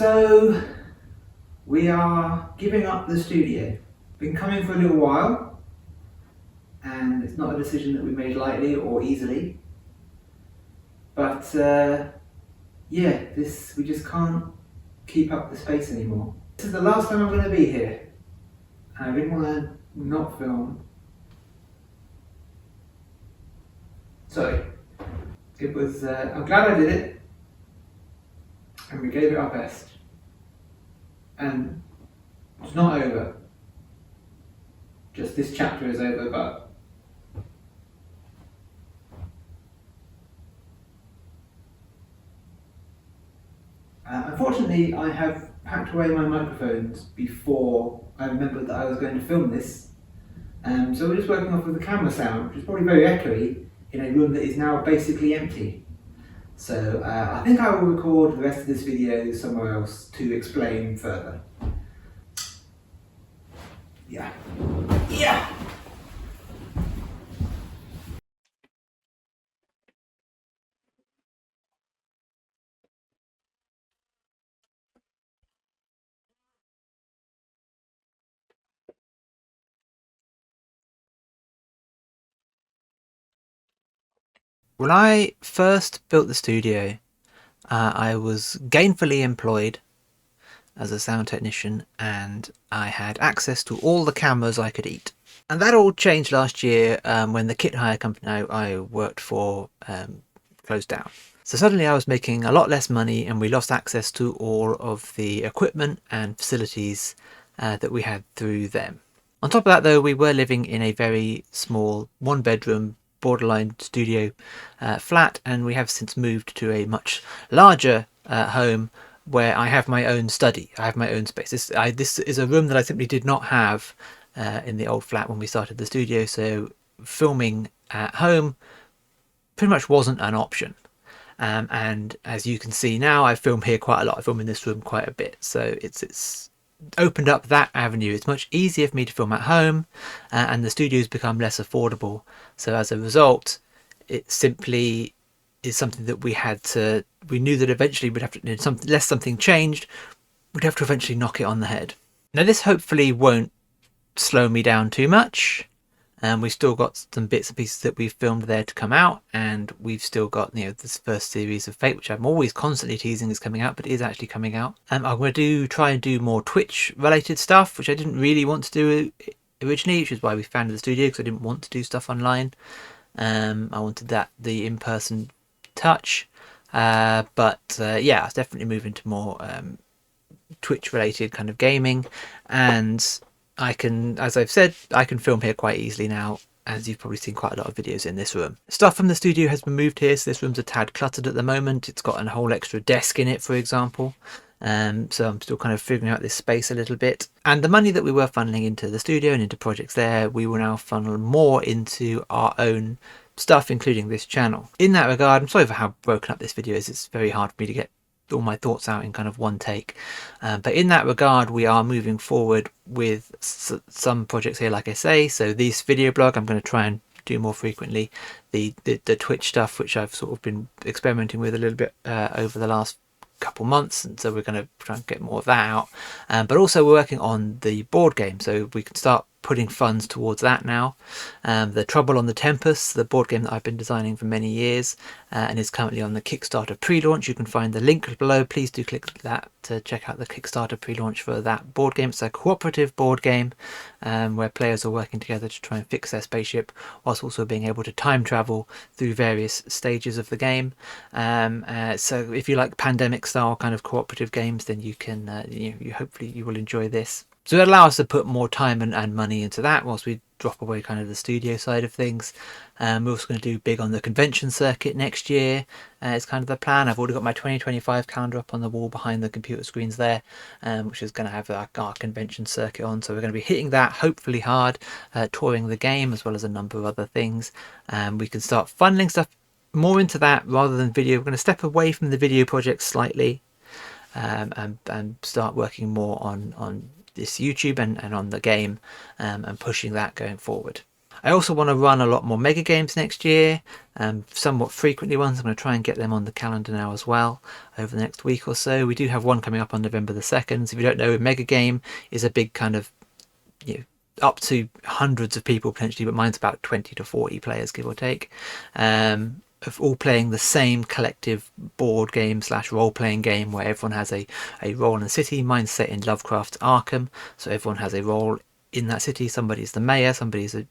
So we are giving up the studio. Been coming for a little while, and it's not a decision that we made lightly or easily. But yeah, we just can't keep up the space anymore. This is the last time I'm going to be here, and I didn't want to not film. So it was. I'm glad I did it, and we gave it our best. And it's not over. Just this chapter is over, but unfortunately, I have packed away my microphones before I remembered that I was going to film this. So we're just working off of the camera sound, which is probably very echoey in a room that is now basically empty. So I think I will record the rest of this video somewhere else to explain further. Yeah. When I first built the studio, I was gainfully employed as a sound technician, and I had access to all the cameras I could eat. And that all changed last year when the kit hire company I worked for closed down. So suddenly I was making a lot less money, and we lost access to all of the equipment and facilities that we had through them. On top of that, though, we were living in a very small one-bedroom borderline studio flat, and we have since moved to a much larger home where I have my own study. I have my own space. This is a room that I simply did not have in the old flat when we started the studio, so filming at home pretty much wasn't an option. And as you can see now, I film here quite a lot. I film in this room quite a bit, so it's opened up that avenue. It's much easier for me to film at home, and the studio's become less affordable. So as a result, it simply is something that we knew that eventually we'd have to, unless something changed, we'd have to eventually knock it on the head. Now this hopefully won't slow me down too much. We've still got some bits and pieces that we've filmed there to come out, and we've still got, this first series of Fate, which I'm always constantly teasing is coming out, but it is actually coming out. I'm going to try and do more Twitch related stuff, which I didn't really want to do originally, which is why we founded the studio, because I didn't want to do stuff online. I wanted the in-person touch, but yeah, I was definitely moving to more Twitch related kind of gaming, and I can, as I've said, I can film here quite easily now, as you've probably seen quite a lot of videos in this room. Stuff from the studio has been moved here, so this room's a tad cluttered at the moment. It's got a whole extra desk in it, for example. So I'm still kind of figuring out this space a little bit. And the money that we were funneling into the studio and into projects there, we will now funnel more into our own stuff, including this channel. In that regard, I'm sorry for how broken up this video is. It's very hard for me to get all my thoughts out in kind of one take, but in that regard we are moving forward with some projects here, like I say. So this video blog I'm going to try and do more frequently. The Twitch stuff, which I've sort of been experimenting with a little bit over the last couple months, and so we're going to try and get more of that out. But also we're working on the board game, so we can start putting funds towards that now. The Trouble on the Tempest, the board game that I've been designing for many years, and is currently on the Kickstarter pre-launch. You can find the link below. Please do click that to check out the Kickstarter pre-launch for that board game. It's a cooperative board game where players are working together to try and fix their spaceship, whilst also being able to time travel through various stages of the game. So if you like pandemic style kind of cooperative games, then you can hopefully you will enjoy this. So it allows us to put more time and money into that whilst we drop away kind of the studio side of things. We're also going to do big on the convention circuit next year. It's kind of the plan. I've already got my 2025 calendar up on the wall behind the computer screens there, which is going to have our convention circuit on. So we're going to be hitting that hopefully hard, touring the game as well as a number of other things. We can start funneling stuff more into that rather than video. We're going to step away from the video project slightly and start working more on this YouTube and on the game, and pushing that going forward. I also want to run a lot more mega games next year, somewhat frequently ones. I'm going to try and get them on the calendar now as well over the next week or so. We do have one coming up on November the 2nd. So if you don't know, a mega game is a big kind of, you know, up to hundreds of people potentially, but mine's about 20 to 40 players, give or take, of all playing the same collective board game / role-playing game where everyone has a role in the city. Mine's set in Lovecraft's Arkham, so everyone has a role in that city. Somebody's the mayor, somebody's a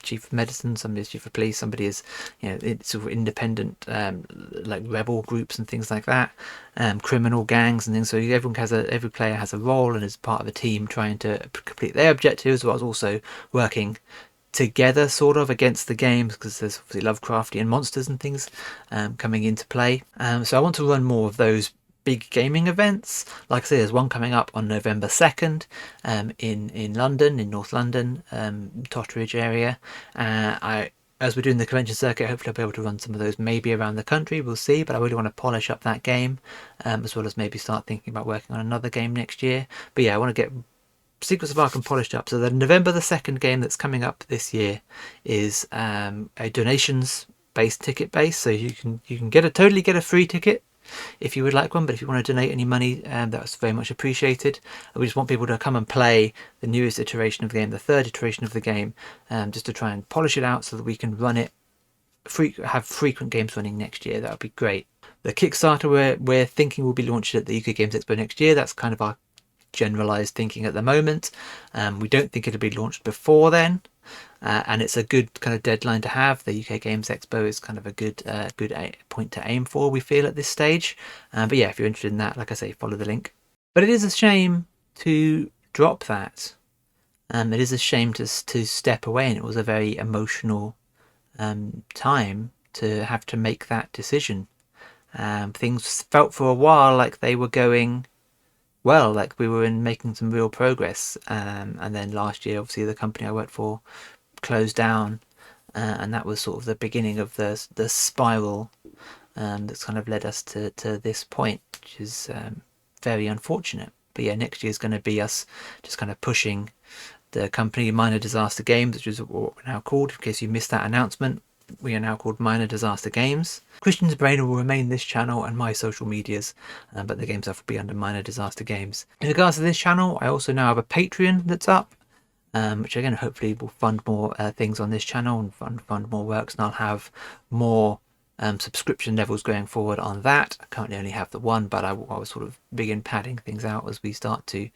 chief of medicine, somebody's chief of police, somebody is, it's sort of independent, like rebel groups and things like that, criminal gangs and things. So every player has a role and is part of a team trying to complete their objectives, whilst also working together sort of against the games, because there's obviously Lovecraftian monsters and things coming into play. So I want to run more of those big gaming events. Like I say, there's one coming up on November 2nd in London, in North London, Totteridge area. As we're doing the convention circuit, hopefully I'll be able to run some of those maybe around the country, we'll see, but I really want to polish up that game, as well as maybe start thinking about working on another game next year. But yeah, I want to get Secrets of Arkham polished up. So the November the 2nd game that's coming up this year is a donations based ticket base, so you can totally get a free ticket if you would like one, but if you want to donate any money, that's very much appreciated. We just want people to come and play the newest iteration of the game, the third iteration of the game, just to try and polish it out so that we can run it, have frequent games running next year. That would be great. The Kickstarter we're thinking will be launched at the UK Games Expo next year. That's kind of our generalized thinking at the moment. We don't think it'll be launched before then, and it's a good kind of deadline to have. The UK Games Expo is kind of a good point to aim for, we feel, at this stage. But yeah, if you're interested in that, like I say, follow the link. But it is a shame to drop that. It is a shame to step away, and it was a very emotional time to have to make that decision. Things felt for a while like they were going well, like we were making some real progress, and then last year obviously the company I worked for closed down, and that was sort of the beginning of the spiral that's kind of led us to this point, which is very unfortunate. But yeah, next year is going to be us just kind of pushing the company Minor Disaster Games, which is what we're now called, in case you missed that announcement. We are now called Minor Disaster Games. Christian's Brain will remain this channel and my social medias, but the game stuff will be under Minor Disaster Games. In regards to this channel, I also now have a Patreon that's up, which again hopefully will fund more things on this channel and fund more works, and I'll have more subscription levels going forward on that. I currently only have the one, but I will sort of begin padding things out as we start to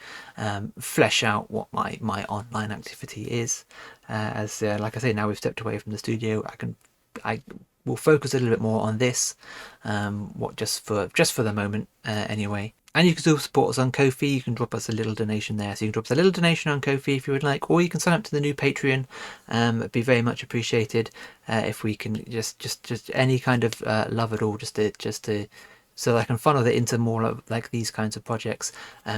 flesh out what my online activity is. Like I say, now we've stepped away from the studio, I will focus a little bit more on this, just for the moment anyway. And you can still support us on Ko-fi. You can drop us a little donation there. So you can drop us a little donation on Ko-fi if you would like, or you can sign up to the new Patreon. It'd be very much appreciated if we can just any kind of love at all, just to so that I can funnel it into more like these kinds of projects.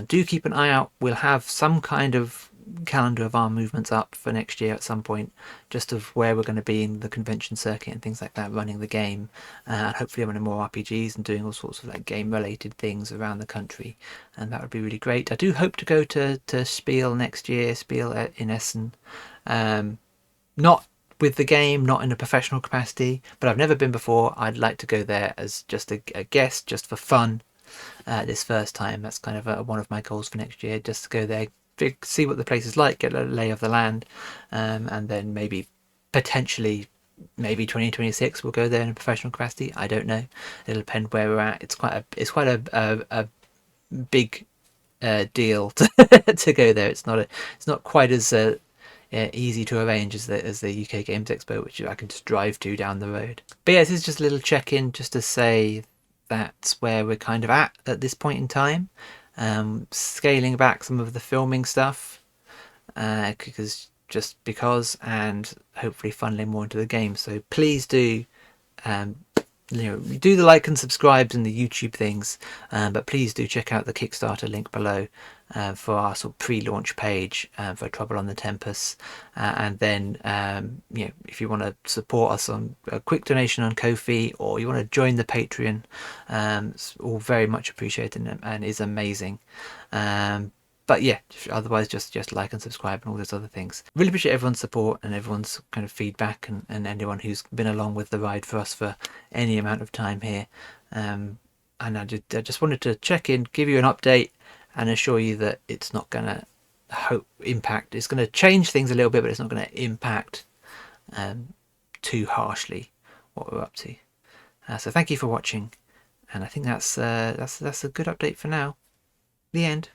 Do keep an eye out. We'll have some kind of calendar of our movements up for next year at some point, just of where we're going to be in the convention circuit and things like that, running the game, and hopefully running more RPGs and doing all sorts of like game related things around the country, and that would be really great. I do hope to go to Spiel next year, Spiel in Essen, not with the game, not in a professional capacity, but I've never been before. I'd like to go there as just a guest, just for fun, this first time. That's kind of one of my goals for next year, just to go there, see what the place is like, get a lay of the land, and then maybe potentially 2026 we'll go there in a professional capacity. I don't know, it'll depend where we're at. It's quite a big deal to go there. It's not quite as easy to arrange as the UK Games Expo, which I can just drive to down the road. But yeah, this is just a little check-in just to say that's where we're kind of at this point in time. Scaling back some of the filming stuff, and hopefully funneling more into the game. So please do do the like and subscribes and the YouTube things, but please do check out the Kickstarter link below for our sort of pre-launch page for Trouble on the Tempest, and then if you want to support us on a quick donation on Ko-fi, or you want to join the Patreon, it's all very much appreciated and is amazing. But yeah, otherwise just like and subscribe and all those other things. Really appreciate everyone's support and everyone's kind of feedback, and anyone who's been along with the ride for us for any amount of time here. And I just wanted to check in, give you an update, and assure you that it's not going to impact. It's going to change things a little bit, but it's not going to impact too harshly what we're up to. So thank you for watching, and I think that's a good update for now. The end.